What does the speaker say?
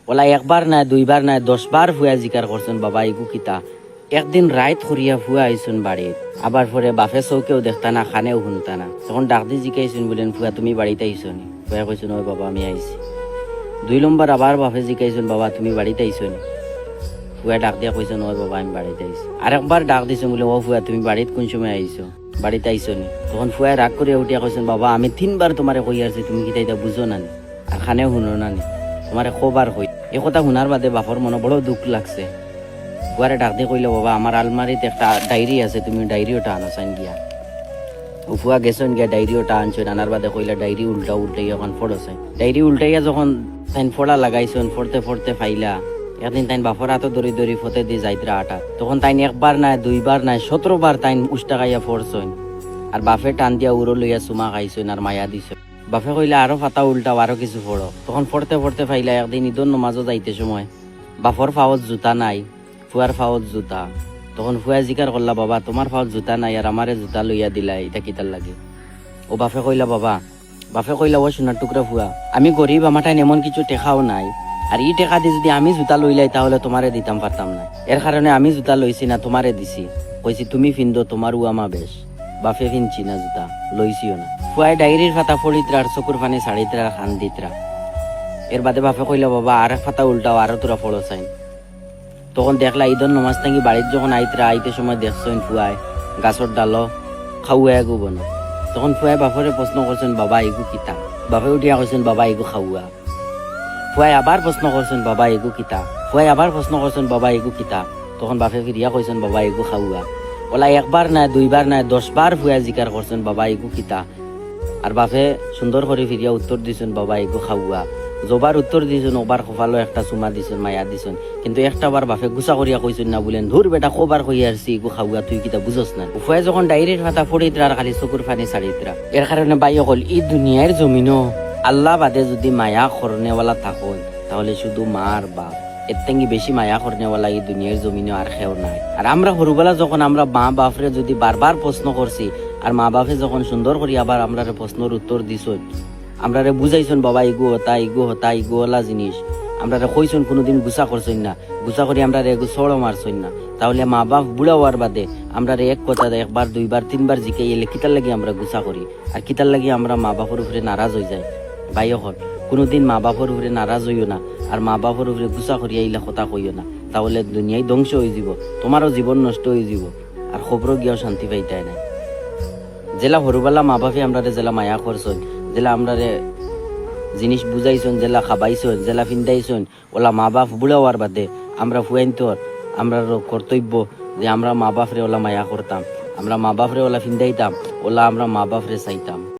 OLA একবার নাই দুইবার নাই 10 বার ফুয়া জিকার করছেন বাবা এগু কিতা। একদিন রাইত করিয়া ফুয়া আইসুন বাড়িত, আবার পরে বাপে চৌকেও দেখতা না, খানেও শুনতা না। তখন ডাক দি জিকাইছুন বলেন ফুয়া তুমি বাড়িতে আইসনি? ফুয়া কইসুন ওই বাবা আমি আইছি। 2 নম্বর আবার বাপে জিকাইছুন বাবা তুমি বাড়িতে আইসনি? ফুয়া ডাক দিয়া কইছেন ওই বাবা আমি বাড়িতে আইছি। আরেকবার ডাক দিছেন বলে ও ফুয়া তুমি বাড়িতে কোন সময় আইছো? বাড়িতে আইসনি? তখন ফুয়া রাগ করে উঠিয়া কইছেন বাবা আমি 3 বার তোমারে কই আসছি, তুমি কি তাইটা বুঝো না নি? আর খানেও শুনো না নি? তোমারে কবার কই। এই কথা শোনার বাদে বাপর মনে বড় দুঃখ লাগছে। ফুয়ারে ডাক দিয়ে কইলে বাবা আমার আলমারিতে একটা ডায়েরি আছে, তুমি ডায়েরিওটা আনো চাইন গিয়া। ও ফুয়া গেছেন গিয়া ডায়েরিওটা আনছেন, আনার বাদে কইলে ডায়েরি উল্টাই এখন পড়ছে। ডায়েরি উল্টাইয়া যখন তাইন ফোড়া লাগাইছেন, ফোড়তে ফাইলা একদিন তাইন বাপর হাতে দড়ি ফতে দিয়ে যাইতরা আটা। তখন তাইন একবার নাই দুইবার নাই 17 বার তাইন উষ্টা খাইয়া ফোড়ছেন। আর বাপে টান দিয়া উড়ো লইয়া চুমা খাইছেন আর মায়া দিছে। বাপে কইলে আরো ফাতা উল্টাও আরো কিছু ফোড়ো। তখন ফোড়তে ফাইলা একদিন ঈদর নমাজও যাইতে সময় বাপর ফাওত জুতা নাই, ফুয়ার ফাওত জুতা। তখন ফুয়া জিকার করলা বাবা তোমার ফাওত জুতা নাই আর আমারে জুতা লইয়া দিলা, এটা কিতার লাগে? ও বাপে কইলা ও সোনার টুকরা ফুয়া আমি গরিব, আমার টাইম এমন কিছু টেকাও নাই, আর ই টেকা দিয়ে যদি আমি জুতা লইলাই তাহলে তোমারে দিতাম পারতাম না। এর কারণে আমি জুতা লইছি না, তোমারে দিছি। কইছি তুমি ফিন্দো, তোমার উয়ামা বেশ। বাপে ফিনছি না জুতা, লইছিও না। ফুয়াই ডায়েরির ফাতা ফড়িতরা আর চকুর ফানি ছাড়িতরা খান দিতরা। এর বাদে বাপে কইলা বাবা আর ফাতা উল্টাও আরো তোরা ফলো চাইন। তখন দেখলা ঈদর নমাজ থাকি বাড়ির যখন আইতে সময় দেখছেন ফুয়াই গাছর ডালো খাওয়া এগু না। তখন ফুয়াই বাপরে প্রশ্ন করছেন বাবা এগু কিতা? বাপে উঠিয়া কইছেন বাবা এগু খাওয়া। ফুয়াই আবার প্রশ্ন করছেন বাবা এগু কিতা? তখন বাপে ফিরিয়া কইছেন বাবা এগু খাওয়া। ওলা একবার নাই দুইবার নাই 10 বার ফুয়া জিকার করছেন বাবা এগু কিতা। আর বাপে সুন্দর করে ফিরিয়া উত্তর দিছেন বাবা এগু খাওয়া। জবার উত্তর দিয়েছেন ওবার কপালো একটা চুমা দিছেন, মায়া দিছেন, কিন্তু একটা বার বাপে গুছা করিয়া কইছেন না বলেন ধুর বেটা কবার কই আসছি এগু খাওয়া তুই কিতা বুঝস না। উফায় যখন ডায়েরির ফাতা ফড়িতরা আর খালি চকুর ফানি ছাড়িতরা। এর কারণে বাই অকল এই দুনিয়ার জমিনও আল্লাহ বাদে যদি মায়া করনেওয়ালা থাকুন তাহলে শুধু মার বাপ, এর থেকে বেশি মায়া করনেওয়ালা এই দুনিয়ার জমিনও আর কেউ নাই। আর আমরা সরুবেলা যখন আমরা মা বাপরে যদি বারবার প্রশ্ন করছি আর মা বাপে যখন সুন্দর করি আবার আমরা প্রশ্নের উত্তর দিছন, আমরা বুঝাইছেন বাবা ইগু হতা ইগুলা জিনিস, আমরা কইছেন কোনোদিন গুছা করছেন না, গুছা করি আমরা এগু সড়ো মারছেন না, তাহলে মা বাপ বুড়া হওয়ার বাদে আমরা এক কথা একবার দুইবার তিনবার জিকে এলে কিতার লাগি আমরা গুছা করি আর কিতার লাগি আমরা মা বাপের উপরে নারাজ হয়ে যায়। ভাই হল কোনোদিন মা বাপের উপরে নারাজ হইও না আর মা বাপের উপরে গুছা করিয়া এইলা কথা কইও না, তাহলে দুনিয়ায় ধ্বংস হয়ে যাব, তোমারও জীবন নষ্ট হয়ে যাব আর খবরও গিয়াও শান্তি পাইতাই না। জেলা সরুবেলা মা বাপে আমরা জেলা মায়া করছেন, জেলা আমরা জিনিস বুঝাইছন, জেলা খাবাইছন, জেলা ফিন্দাইছন, ওলা মা বাপ বুড়া হওয়ার বাদে আমরা ফুয়াইন্তর আমরা কর্তব্য যে আমরা মা বাপরে ওলা মায়া করতাম, আমরা মা বাপরে ওলা ফিন্দাইতাম, ওলা আমরা মা বাপরে চাইতাম।